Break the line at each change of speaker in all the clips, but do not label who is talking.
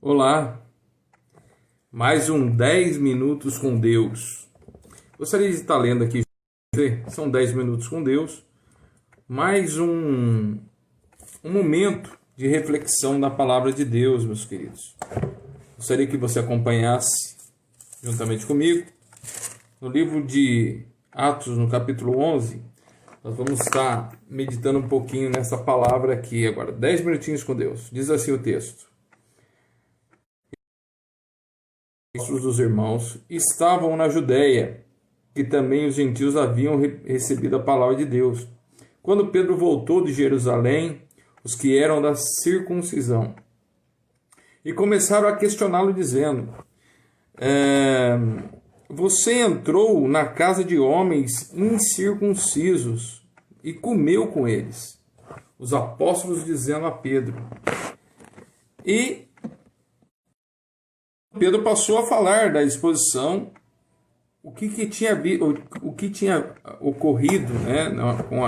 Olá, mais um 10 minutos com Deus. Gostaria de estar lendo aqui, são 10 minutos com Deus, mais um momento de reflexão na palavra de Deus, meus queridos. Gostaria que você acompanhasse juntamente comigo no livro de Atos, no capítulo 11. Nós vamos estar meditando um pouquinho nessa palavra aqui agora, 10 minutinhos com Deus. Diz assim o texto: dos irmãos estavam na Judéia, que também os gentios haviam recebido a palavra de Deus. Quando Pedro voltou de Jerusalém, os que eram da circuncisão, e começaram a questioná-lo, dizendo: você entrou na casa de homens incircuncisos e comeu com eles. Os apóstolos dizendo a Pedro. E Pedro passou a falar da exposição, o que tinha ocorrido, né, com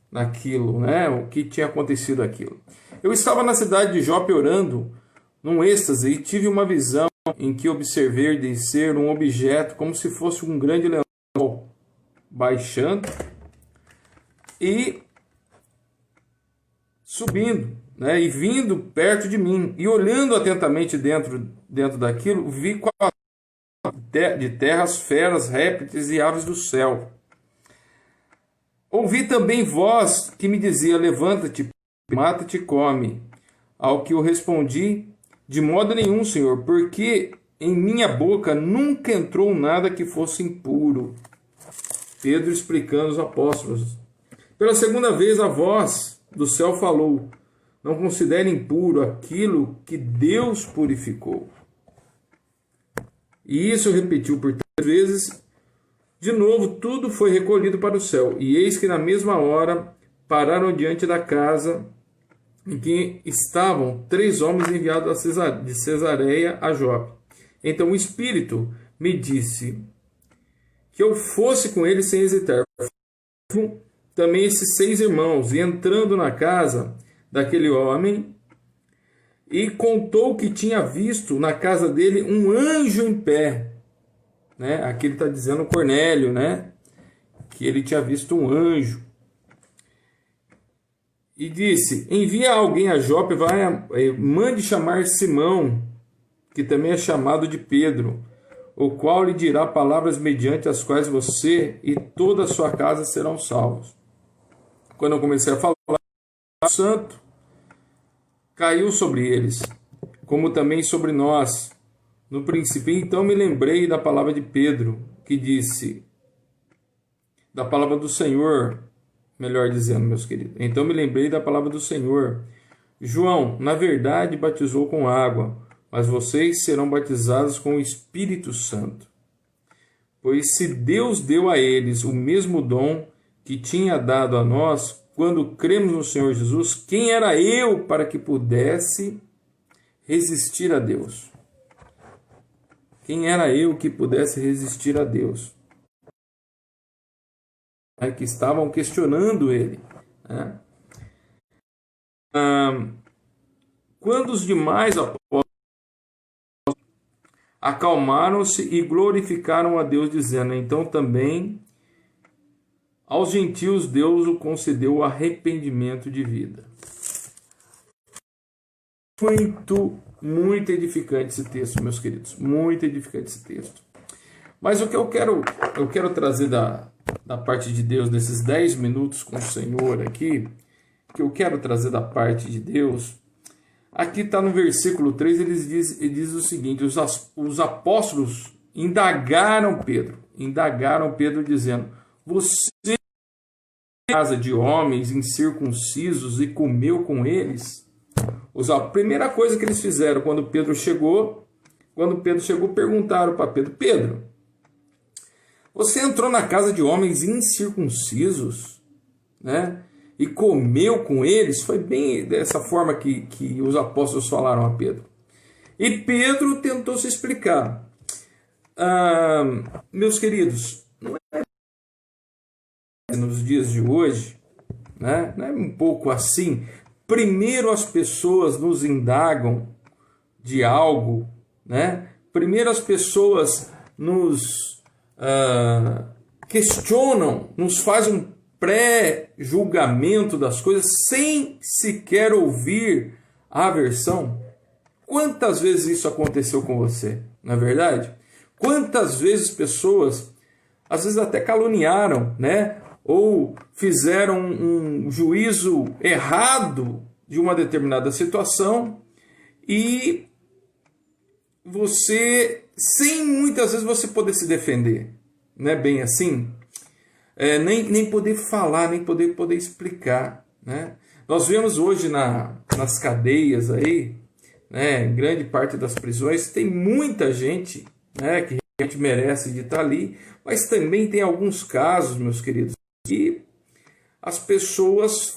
naquilo, né, o que tinha acontecido aquilo. Eu estava na cidade de Jope orando, num êxtase, e tive uma visão em que observei descer um objeto como se fosse um grande lençol baixando e subindo, né, e vindo perto de mim, e olhando atentamente dentro daquilo, vi de terras, feras, répteis e aves do céu. Ouvi também voz que me dizia: levanta-te, mata-te e come. Ao que eu respondi: de modo nenhum, Senhor, porque em minha boca nunca entrou nada que fosse impuro. Pedro explicando aos apóstolos. Pela segunda vez a voz do céu falou: não considere impuro aquilo que Deus purificou. E isso repetiu por 3 vezes. De novo, tudo foi recolhido para o céu. E eis que na mesma hora pararam diante da casa em que estavam 3 homens enviados de Cesareia a Jope. Então o Espírito me disse que eu fosse com eles sem hesitar. Também esses 6 irmãos, e entrando na casa daquele homem, e contou que tinha visto na casa dele um anjo em pé, né? Aqui ele está dizendo Cornélio, né? Que ele tinha visto um anjo, e disse: envia alguém a Jope, mande chamar Simão, que também é chamado de Pedro, o qual lhe dirá palavras mediante as quais você e toda a sua casa serão salvos. Quando eu comecei a falar, o Santo caiu sobre eles, como também sobre nós. No princípio, então me lembrei da palavra de Pedro, que disse, da palavra do Senhor, melhor dizendo, meus queridos. Então me lembrei da palavra do Senhor. João, na verdade, batizou com água, mas vocês serão batizados com o Espírito Santo. Pois se Deus deu a eles o mesmo dom que tinha dado a nós, quando cremos no Senhor Jesus, quem era eu para que pudesse resistir a Deus? Quem era eu que pudesse resistir a Deus? É que estavam questionando ele, né? Quando os demais apóstolos acalmaram-se e glorificaram a Deus, dizendo: então também aos gentios Deus o concedeu o arrependimento de vida. Muito edificante esse texto, meus queridos. Muito edificante esse texto. Mas o que eu quero trazer da parte de Deus, nesses 10 minutos com o Senhor aqui, que eu quero trazer da parte de Deus, aqui está no versículo 3, ele diz o seguinte: os apóstolos indagaram Pedro dizendo: você casa de homens incircuncisos e comeu com eles? A primeira coisa que eles fizeram quando Pedro chegou, perguntaram para Pedro: Pedro, você entrou na casa de homens incircuncisos, né, e comeu com eles? Foi bem dessa forma que os apóstolos falaram a Pedro. E Pedro tentou se explicar. Meus queridos, não é nos dias de hoje, né? Não é um pouco assim. Primeiro as pessoas nos indagam de algo, né? Primeiro as pessoas nos questionam, nos fazem um pré-julgamento das coisas sem sequer ouvir a versão. Quantas vezes isso aconteceu com você, não é verdade? Quantas vezes pessoas, às vezes até caluniaram, né? Ou fizeram um juízo errado de uma determinada situação e você, sem muitas vezes você poder se defender, não é bem assim? Nem poder falar, nem poder explicar, né? Nós vemos hoje nas cadeias aí, né, em grande parte das prisões, tem muita gente, né, que realmente merece de estar ali, mas também tem alguns casos, meus queridos, que as pessoas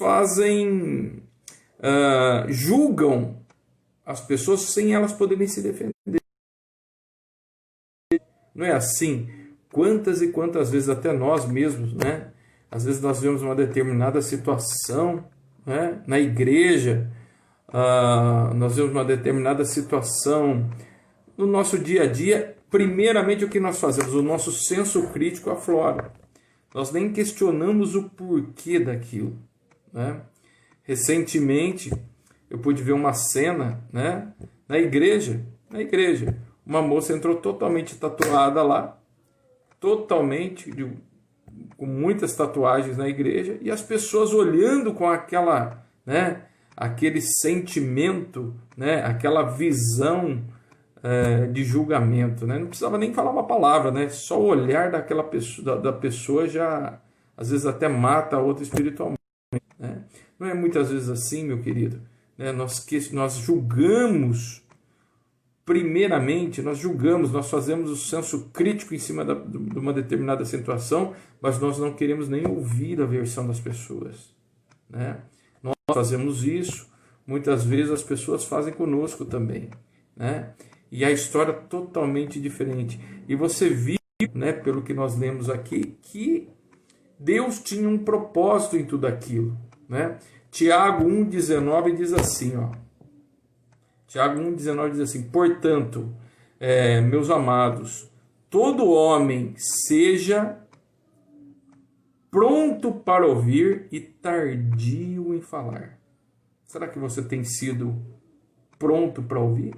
julgam as pessoas sem elas poderem se defender. Não é assim? Quantas e quantas vezes até nós mesmos, né? Às vezes nós vemos uma determinada situação, né, na igreja, nós vemos uma determinada situação no nosso dia a dia. Primeiramente, o que nós fazemos? O nosso senso crítico aflora. Nós nem questionamos o porquê daquilo, né? Recentemente, eu pude ver uma cena, né, na igreja. Uma moça entrou totalmente tatuada lá, com muitas tatuagens na igreja, e as pessoas olhando com aquela, né, aquele sentimento, né, aquela visão de julgamento, né? Não precisava nem falar uma palavra, né? Só o olhar daquela pessoa, da pessoa já às vezes até mata a outra espiritualmente, né? Não é muitas vezes assim, meu querido, né? Nós julgamos, primeiramente, nós fazemos o senso crítico em cima de uma determinada situação, mas nós não queremos nem ouvir a versão das pessoas, né? Nós fazemos isso, muitas vezes as pessoas fazem conosco também, né? E a história é totalmente diferente. E você viu, né, pelo que nós lemos aqui, que Deus tinha um propósito em tudo aquilo, né? Tiago 1,19 diz assim, ó. Tiago 1,19 diz assim: portanto, meus amados, todo homem seja pronto para ouvir e tardio em falar. Será que você tem sido pronto para ouvir?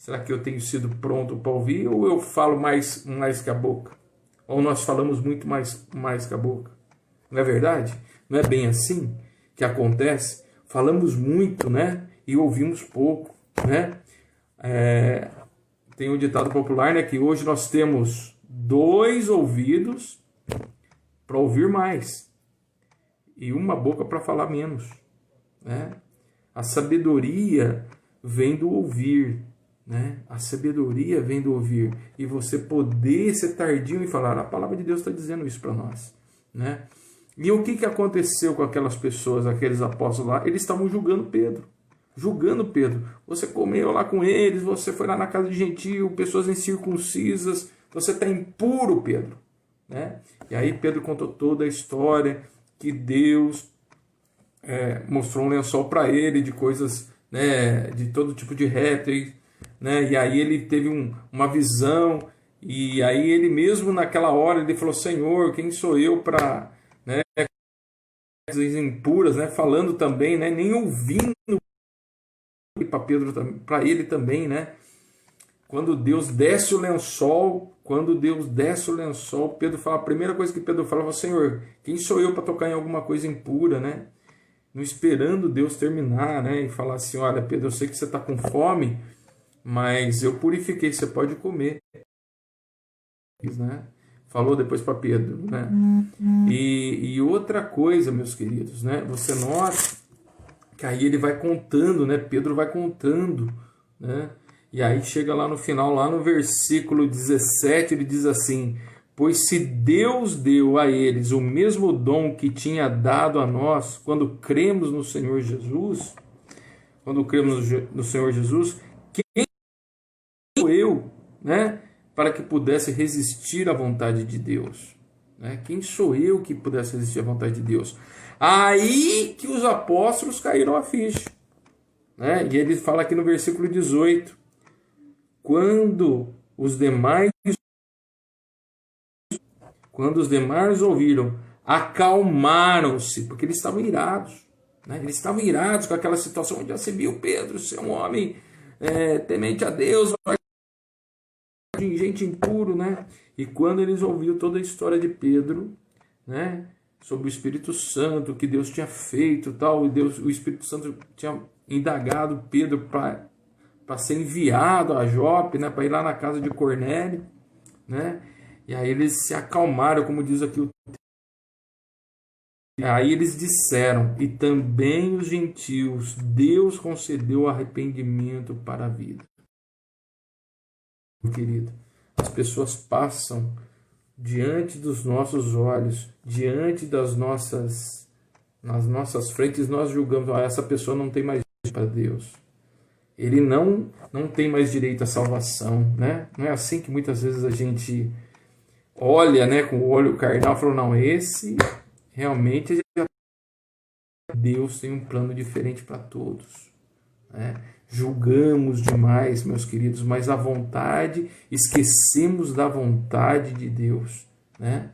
Será que eu tenho sido pronto para ouvir, ou eu falo mais que a boca? Ou nós falamos muito mais que a boca? Não é verdade? Não é bem assim que acontece? Falamos muito, né? E ouvimos pouco, né? Tem um ditado popular, né? Que hoje nós temos 2 ouvidos para ouvir mais e uma boca para falar menos, né? A sabedoria vem do ouvir, né? A sabedoria vem do ouvir, e você poder ser tardio em falar. A palavra de Deus está dizendo isso para nós, né? E o que aconteceu com aquelas pessoas, aqueles apóstolos lá? Eles estavam julgando Pedro. Você comeu lá com eles, você foi lá na casa de gentio, pessoas incircuncisas, você está impuro, Pedro, né? E aí Pedro contou toda a história, que Deus mostrou um lençol para ele de coisas, né, de todo tipo de répteis, né? E aí ele teve uma visão, e aí ele mesmo naquela hora ele falou: Senhor, quem sou eu para, né, coisas impuras, né? Falando também, né, nem ouvindo para Pedro, para ele também, né? Quando Deus desce o lençol, Pedro fala, a primeira coisa que Pedro fala: Senhor, quem sou eu para tocar em alguma coisa impura, né? Não esperando Deus terminar, né? E falar assim: olha, Pedro, eu sei que você está com fome, mas eu purifiquei, você pode comer, né? Falou depois para Pedro, né? E outra coisa, meus queridos, né? Você nota que aí ele vai contando, né? Pedro vai contando, né? E aí chega lá no final, lá no versículo 17, ele diz assim: pois se Deus deu a eles o mesmo dom que tinha dado a nós quando cremos no Senhor Jesus, quem sou eu, né, para que pudesse resistir à vontade de Deus, Né? Quem sou eu que pudesse resistir à vontade de Deus? Aí que os apóstolos caíram a ficha. Né? E ele fala aqui no versículo 18: quando os demais ouviram, acalmaram-se, porque eles estavam irados. Né? Eles estavam irados com aquela situação onde você viu Pedro ser um homem temente a Deus, gente impuro, né? E quando eles ouviram toda a história de Pedro, né? Sobre o Espírito Santo, que Deus tinha feito, tal, e o Espírito Santo tinha indagado Pedro para ser enviado a Jope, né? Para ir lá na casa de Cornélio, né? E aí eles se acalmaram, como diz aqui o texto. Aí eles disseram: e também os gentios, Deus concedeu arrependimento para a vida. Meu querido, as pessoas passam diante dos nossos olhos, diante nas nossas frentes, nós julgamos: essa pessoa não tem mais direito para Deus. Ele não tem mais direito à salvação, né? Não é assim que muitas vezes a gente olha, né, com o olho carnal e fala: não, esse realmente Deus tem um plano diferente para todos, né? Julgamos demais, meus queridos, mas esquecemos da vontade de Deus, né?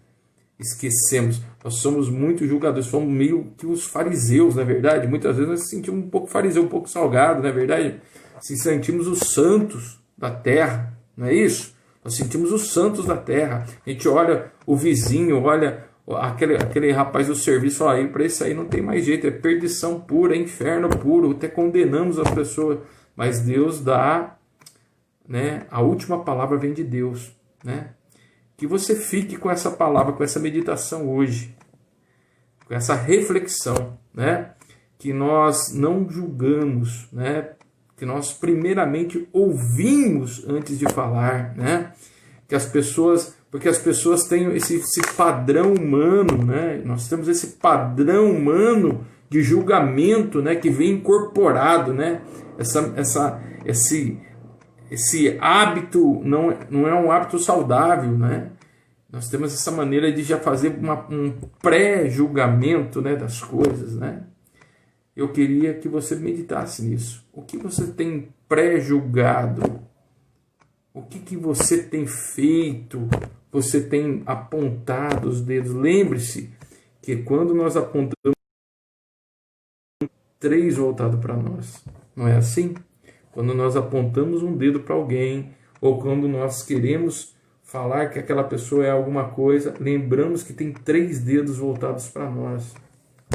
Esquecemos. Nós somos muito julgadores, somos meio que os fariseus, na verdade. Muitas vezes nós nos sentimos um pouco fariseu, um pouco salgado, na verdade. Se sentimos os santos da terra, não é isso? Nós sentimos os santos da terra. A gente olha o vizinho, olha aquele rapaz do serviço, fala: para esse aí não tem mais jeito, é perdição pura, é inferno puro, até condenamos as pessoas. Mas Deus dá, né? A última palavra vem de Deus, né? Que você fique com essa palavra, com essa meditação hoje, com essa reflexão, né? Que nós não julgamos, né? Que nós primeiramente ouvimos antes de falar, né? Porque as pessoas têm esse padrão humano, né? Nós temos esse padrão humano de julgamento, né? Que vem incorporado, né? Esse hábito não é um hábito saudável, né? Nós temos essa maneira de já fazer um pré-julgamento, né, das coisas, né? Eu queria que você meditasse nisso. O que você tem pré-julgado? O que você tem feito? Você tem apontado os dedos? Lembre-se que quando nós apontamos, 3 voltado para nós. Não é assim? Quando nós apontamos um dedo para alguém, ou quando nós queremos falar que aquela pessoa é alguma coisa, lembramos que tem 3 dedos voltados para nós,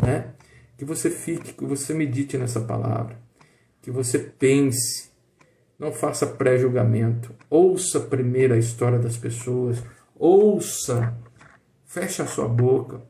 né? Que você fique, que você medite nessa palavra, que você pense, não faça pré-julgamento, ouça primeiro a história das pessoas, ouça, feche a sua boca.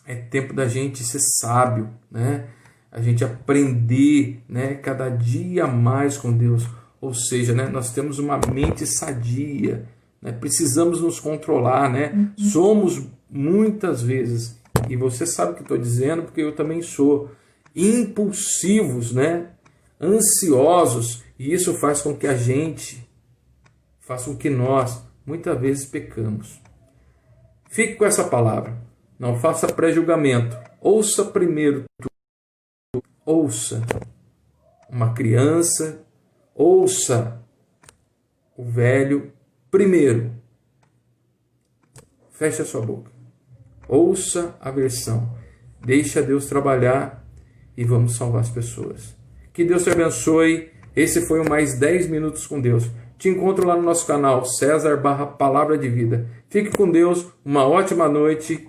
É tempo da gente ser sábio, né? A gente aprender, né, cada dia mais com Deus. Ou seja, né, nós temos uma mente sadia, né? Precisamos nos controlar, né? Somos muitas vezes, e você sabe o que estou dizendo, porque eu também sou, impulsivos, né? Ansiosos, e isso faz com que nós muitas vezes pecamos. Fique com essa palavra, não faça pré-julgamento, ouça primeiro tudo. Ouça uma criança, ouça o velho primeiro. Feche a sua boca. Ouça a versão. Deixa Deus trabalhar e vamos salvar as pessoas. Que Deus te abençoe. Esse foi o Mais 10 Minutos com Deus. Te encontro lá no nosso canal César/Palavra de Vida. Fique com Deus. Uma ótima noite.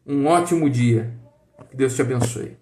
Um ótimo dia. Que Deus te abençoe.